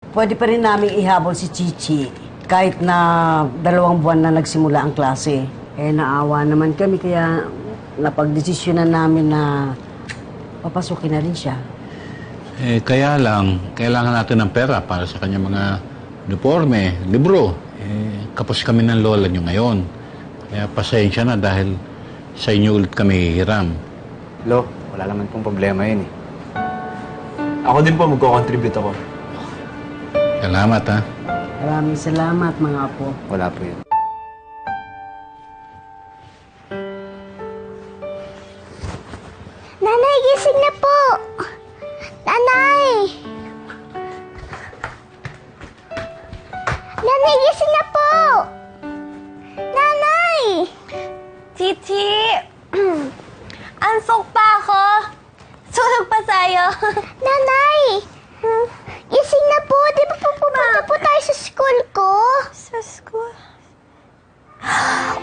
Pwede pa rin namin ihabol si Chichi kahit na 2 buwan na nagsimula ang klase. Eh, naawa naman kami kaya napagdesisyonan namin na papasukin na rin siya. Eh, kaya lang, kailangan natin ng pera para sa kanyang mga uniforme, libro. Eh, kapos kami ng lola niyo ngayon. Kaya pasensya na dahil sa inyo ulit kami hihiram. Lo, wala naman pong problema yun eh. Ako din po, magko-contribute ako. Salamat, ha? Maraming salamat, mga apo. Wala po yun. Nanay, gising na po! Nanay! Nanay, gising na po! Nanay! Chichi! Ansok pa ako! Sunog pa sa'yo! Nanay! Gising na po! Di ba po pupunta po tayo sa school ko? Sa school?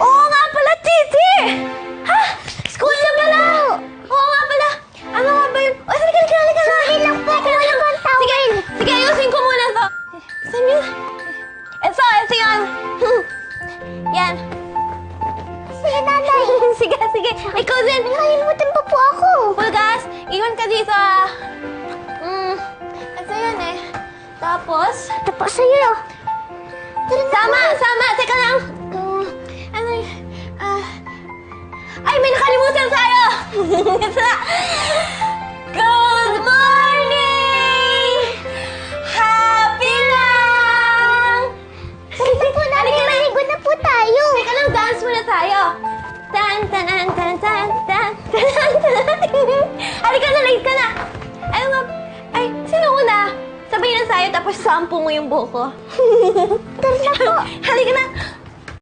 Oo nga pala, Chichi! Ha? School na pala! Oo nga pala! Ano nga ba yun? O, halika na! Sorry lang po kung ano bang tawin. Sige, ayusin ko muna to. Saan yun? Ito yun. Yan. Sige, nanay. Sige. Ikaw din. Nakalimutan pa po ako. Pulgas, iwan ka dito ah. Ito yun eh. Tapos? Ito po sa'yo. Sama. Teka lang. Ano yun? Ay, may nakalimutan tayo. Good morning! Happy lang! Sige po, nanay. Maligo na po tayo. Teka lang, dance muna tayo. Tan. Halika na, late ka na. Ano nga? Ay, sino una? Sabay na tayo tapos sampu mo yung buhok ko. Tara na po. Halika na.